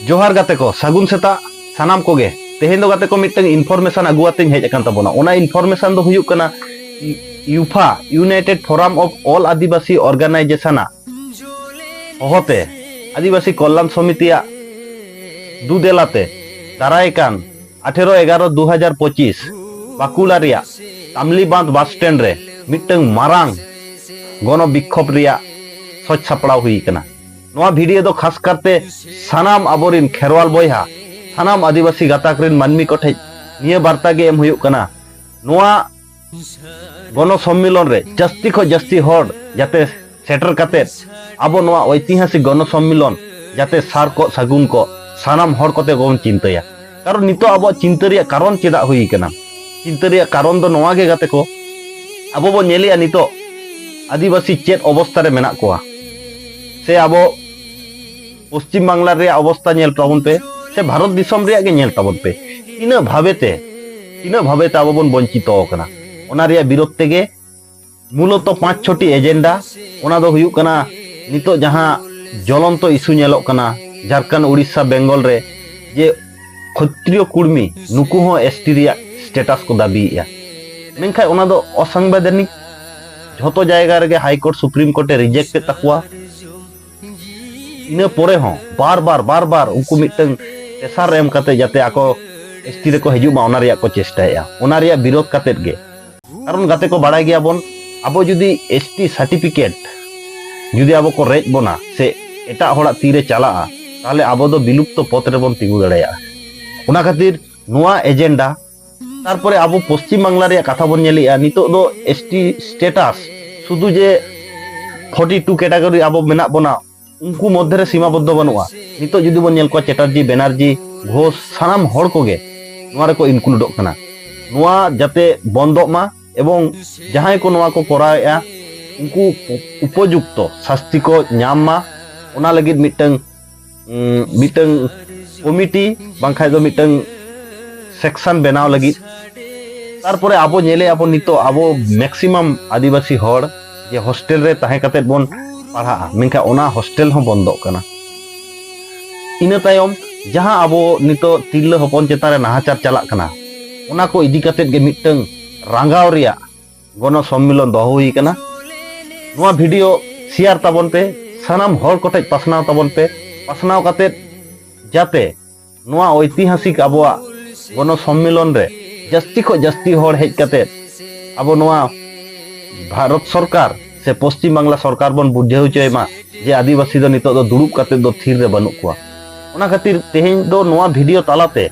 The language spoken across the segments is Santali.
जोहार गाते को सागुन सेता सानाम कोगे तेहेन दो गाते को मिटन इनफॉर्मेशन अगुआते हेज अकान तबोना ओना इनफॉर्मेशन दो हुयुक कना यूफा united forum of all Adivasi organisation होते आदिवासी कल्याण समिति दुदेलाते दाराय कान 18/11/2025 बाकुला रिया तामली बांध बस स्टैंड रे मिटन मारांग गण विक्षोभ रिया सच सापड़ा हुई कना नोआ वीडियो दो खास करते सानाम आबोरिन खेरवाल बयहा सानाम आदिवासी गाताक रिन मानमी को ठेज निये बार्ता गे एम हुयुक कना नोआ गण सम्मेलन रे जस्ती को जस्ती होड़ जाते सेटर काते आबो नोआ ऐतिहासिक गण सम्मेलन जाते सार को सागुन को सानाम होड़ कोते गोम चिंताया कारण नितो आबो चिंता रिया कारण चेदा हुई कना चिंता रिया कारण दो नोआ गे गाते को आबो बो नेलिया नितो आदिवासी चेत अवस्था रे मेना कोआ से आबो पश्चिम बांगला रे अवस्था नेल ताबन पे से भारत दिसम रे गे नेल ताबन पे इना भावेते आबो बन वंचित कना ओना रे विरोध तेगे मूलत 5-6टी एजेंडा ओना दो हुयुक कना नितो जहां ज्वलंत इस्यू नेलोक कना झारखंड उड़ीसा बेंगल रे जे क्षत्रिय कुर्मी नुकु हो एसटी रिया स्टेटस को दाबीया मेनखाय ओना दो असंवैधानिक झोतो जायगा रे high court supreme court reject तकवा इना परे हो बार बार उनको मिटन एसआर एम काते जाते आको एसटी रे को हिजु मा ओना रिया को चेष्टाया ओना रिया विरोध काते गे कारण गाते को बाड़ाय गया बोन आबो जुदी एसटी सर्टिफिकेट जुदी आबो को रेज बोना से एटा होड़ा तीरे चला ताले आबो दो विलुप्त पथ रे बोन तिगु दड़ाया ओना खातिर नोआ एजेंडा तारपरे आबो पश्चिम बांगला रे कथा बोन नेलिया नितो दो एसटी स्टेटस शुधु जे 42 कैटेगरी आबो मेना बोना उनको मध्य रे सीमाबद्ध बनुआ नितो जुदी बोन नेल को चैटर्जी बेनार्जी घोष सानाम हड़ कोगे नोआ रे को इनक्लूडोग कना नोआ जाते बंदोग मा एवं जहां को नोआ को कराया उनको उपयुक्त शास्ति को नाम मा ओना लगिद मिटन कमिटी बांखाय दो मिटन सेक्शन बनाव लगिद तारपरे आबो नेले आबो नितो आबो मैक्सिमम आदिवासी हड़ जे हॉस्टेल रे ताहे काते बोन पढ़ा मेनखा ओना हॉस्टेल हो बंदोग कना इना तायम जहां आबो नितो तिरला हपन चेता रे नाहाचार चलाक कना ओना को इदी काते गे मिटन रांगाव रिया गण सम्मेलन दो हुई कना नोआ वीडियो शेयर ताबन पे सानाम हड़ कोटे पासनाव ताबन पे पासनाव काते जाते नोआ ऐतिहासिक आबोआ गण सम्मेलन रे जस्ती को जस्ती हड़ हेज काते आबो नोआ भारत सरकार से पश्चिम बांगला सरकार बन बुझाव चयमा जे आदिवासी दो नितो दो दुड़ुब काते दो थीर रे बनु कोआ ओना खातिर तेहेन दो नोआ वीडियो तालाते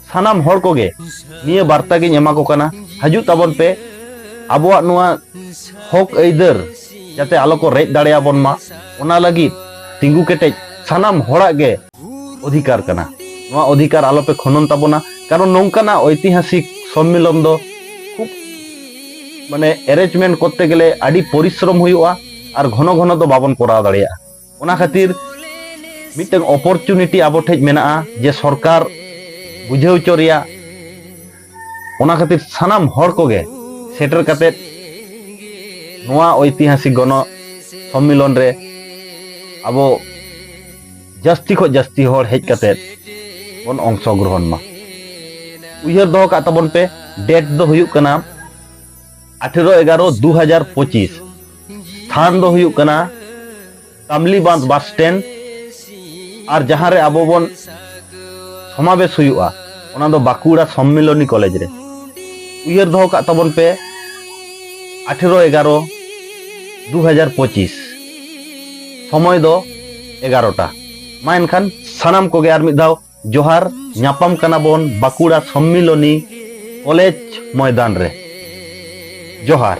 सानाम हड़ कोगे निये बार्ता गे एमा को कना हजू ताबन पे आबोआ नोआ हक ऐदर जाते आलो को रेज दाड़ेया बन मा ओना लगी तिंगु केटे सानाम हड़ा गे अधिकार कना नोआ अधिकार आलो पे खनन ताबोना कारण नोंकाना ऐतिहासिक सम्मेलन दो खूब माने अरेंजमेंट करते गेले आडी परिश्रम हुयुआ और घन घन दो बाबन कराव दाड़ेया ओना खातिर मिटन अपॉर्चुनिटी आबो ठेज मेना जे सरकार बुझाव चोरिया ओना खातिर सानाम हड़ कोगे सेटर काते नोआ ऐतिहासिक गण सम्मेलन रे आबो जस्ती को जस्ती हड़ हेज काते बन अंशग्रहण मा उयहर दो का तबन पे डेट दो हुयुक कना 18/11/2025 स्थान दो हुयुक कना तामली बांध बस स्टैंड और जहां रे आबो बन समावेश हुयुआ ओना दो बाकुड़ा सम्मेलनी कॉलेज रे उयहर दो का तबन पे 18/11/2025 समय दो 11टा मा एनखान सानाम कोगे आर मिद दाव जोहार न्यापाम कना बोन बाकुड़ा सम्मेलनी कॉलेज मैदान रे जोहार